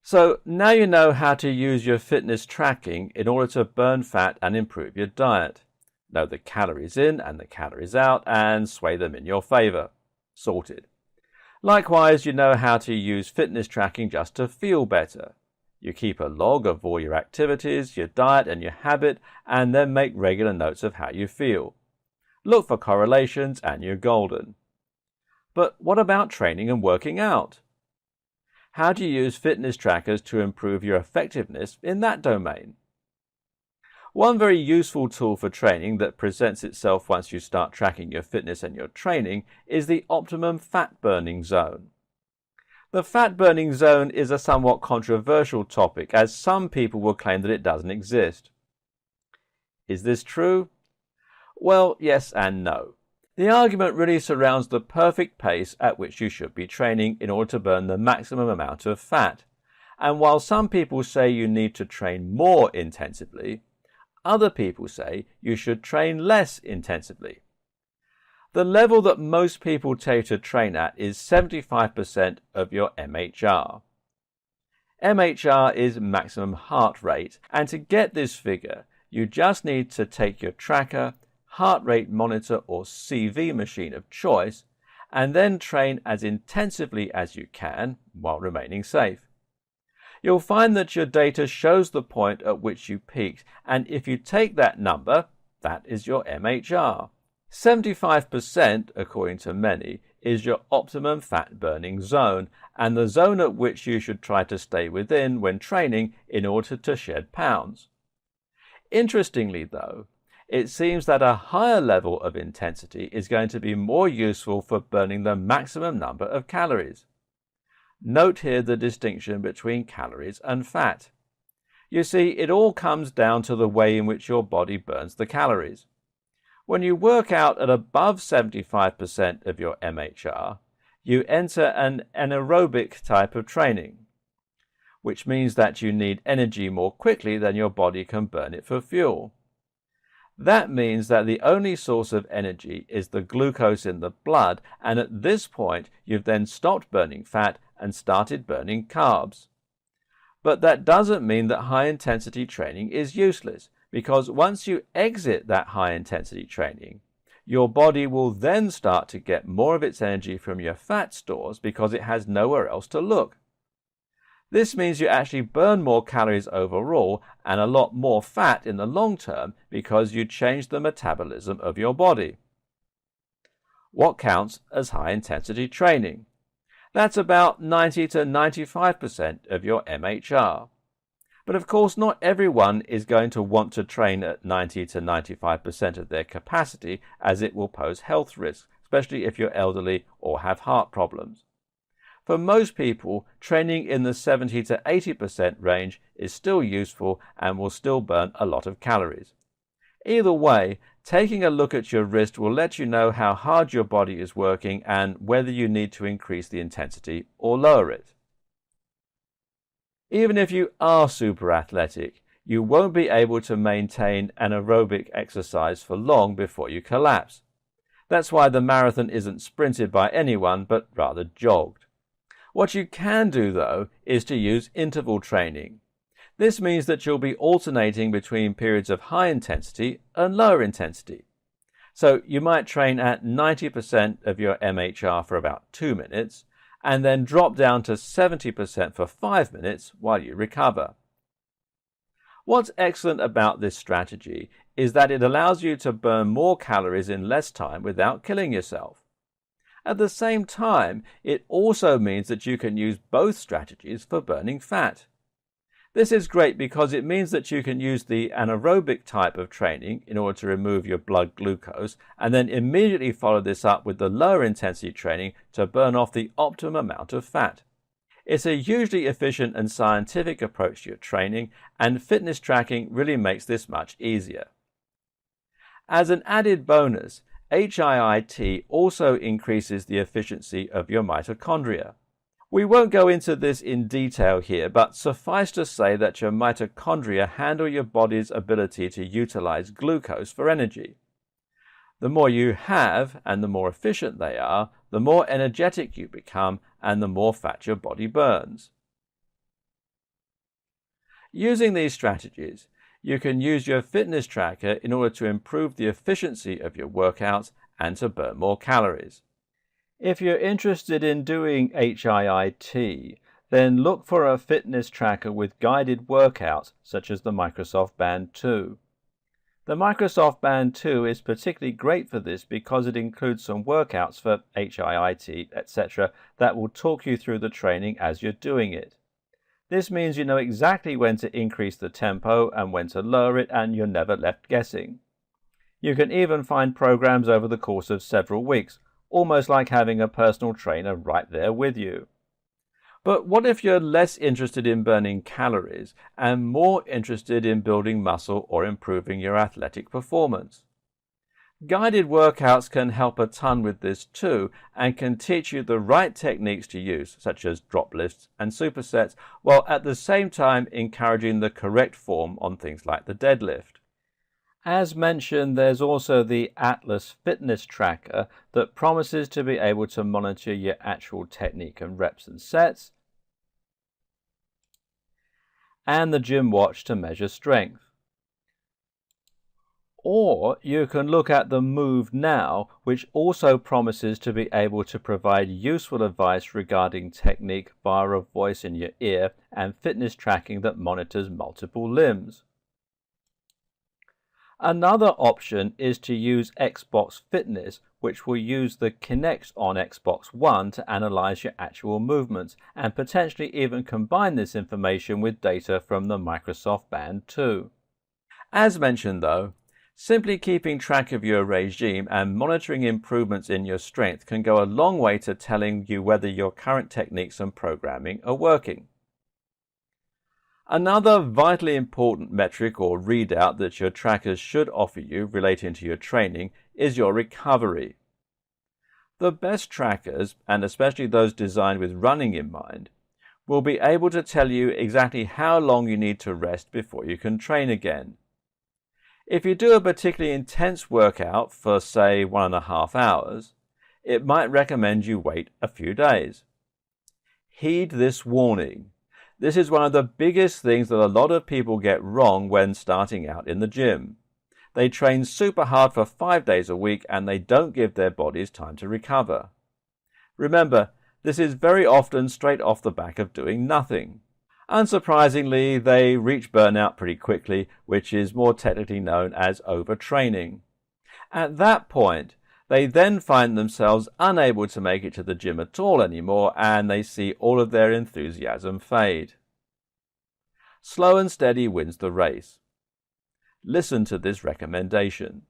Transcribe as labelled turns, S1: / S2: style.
S1: So now you know how to use your fitness tracking in order to burn fat and improve your diet. Know the calories in and the calories out and sway them in your favor. Sorted. Likewise, you know how to use fitness tracking just to feel better. You keep a log of all your activities, your diet and your habit, and then make regular notes of how you feel. Look for correlations and you're golden. But what about training and working out? How do you use fitness trackers to improve your effectiveness in that domain? One very useful tool for training that presents itself once you start tracking your fitness and your training is the optimum fat burning zone. The fat burning zone is a somewhat controversial topic, as some people will claim that it doesn't exist. Is this true? Well, yes and no. The argument really surrounds the perfect pace at which you should be training in order to burn the maximum amount of fat. And while some people say you need to train more intensively, other people say you should train less intensively. The level that most people tell you to train at is 75% of your MHR. MHR is maximum heart rate, and to get this figure, you just need to take your tracker, heart rate monitor or CV machine of choice, and then train as intensively as you can while remaining safe. You'll find that your data shows the point at which you peaked, and if you take that number, that is your MHR. 75%, according to many, is your optimum fat burning zone, and the zone at which you should try to stay within when training in order to shed pounds. Interestingly though, it seems that a higher level of intensity is going to be more useful for burning the maximum number of calories. Note here the distinction between calories and fat. You see, it all comes down to the way in which your body burns the calories. When you work out at above 75% of your MHR, you enter an anaerobic type of training, which means that you need energy more quickly than your body can burn it for fuel. That means that the only source of energy is the glucose in the blood, and at this point you've then stopped burning fat and started burning carbs. But that doesn't mean that high-intensity training is useless, because once you exit that high-intensity training, your body will then start to get more of its energy from your fat stores because it has nowhere else to look. This means you actually burn more calories overall and a lot more fat in the long term because you change the metabolism of your body. What counts as high-intensity training? That's about 90 to 95% of your MHR. But of course, not everyone is going to want to train at 90 to 95% of their capacity, as it will pose health risks, especially if you're elderly or have heart problems. For most people, training in the 70 to 80% range is still useful and will still burn a lot of calories. Either way, taking a look at your wrist will let you know how hard your body is working and whether you need to increase the intensity or lower it. Even if you are super athletic, you won't be able to maintain anaerobic exercise for long before you collapse. That's why the marathon isn't sprinted by anyone, but rather jogged. What you can do, though, is to use interval training. This means that you'll be alternating between periods of high intensity and lower intensity. So you might train at 90% of your MHR for about 2 minutes, and then drop down to 70% for 5 minutes while you recover. What's excellent about this strategy is that it allows you to burn more calories in less time without killing yourself. At the same time, it also means that you can use both strategies for burning fat. This is great because it means that you can use the anaerobic type of training in order to remove your blood glucose and then immediately follow this up with the lower intensity training to burn off the optimum amount of fat. It's a hugely efficient and scientific approach to your training, and fitness tracking really makes this much easier. As an added bonus, HIIT also increases the efficiency of your mitochondria. We won't go into this in detail here, but suffice to say that your mitochondria handle your body's ability to utilize glucose for energy. The more you have and the more efficient they are, the more energetic you become and the more fat your body burns. Using these strategies, you can use your fitness tracker in order to improve the efficiency of your workouts and to burn more calories. If you're interested in doing HIIT, then look for a fitness tracker with guided workouts such as the Microsoft Band 2. The Microsoft Band 2 is particularly great for this because it includes some workouts for HIIT, etc. that will talk you through the training as you're doing it. This means you know exactly when to increase the tempo and when to lower it, and you're never left guessing. You can even find programs over the course of several weeks, almost like having a personal trainer right there with you. But what if you're less interested in burning calories and more interested in building muscle or improving your athletic performance? Guided workouts can help a ton with this too, and can teach you the right techniques to use, such as drop lifts and supersets, while at the same time encouraging the correct form on things like the deadlift. As mentioned, there's also the Atlas Fitness Tracker that promises to be able to monitor your actual technique and reps and sets, and the Gym Watch to measure strength. Or you can look at the Move Now, which also promises to be able to provide useful advice regarding technique via a voice in your ear and fitness tracking that monitors multiple limbs. Another option is to use Xbox Fitness, which will use the Kinect on Xbox One to analyze your actual movements and potentially even combine this information with data from the Microsoft Band 2. As mentioned though, simply keeping track of your regime and monitoring improvements in your strength can go a long way to telling you whether your current techniques and programming are working. Another vitally important metric or readout that your trackers should offer you relating to your training is your recovery. The best trackers, and especially those designed with running in mind, will be able to tell you exactly how long you need to rest before you can train again. If you do a particularly intense workout for, say, 1.5 hours, it might recommend you wait a few days. Heed this warning. This is one of the biggest things that a lot of people get wrong when starting out in the gym. They train super hard for 5 days a week and they don't give their bodies time to recover. Remember, this is very often straight off the back of doing nothing. Unsurprisingly, they reach burnout pretty quickly, which is more technically known as overtraining. At that point, they then find themselves unable to make it to the gym at all anymore, and they see all of their enthusiasm fade. Slow and steady wins the race. Listen to this recommendation.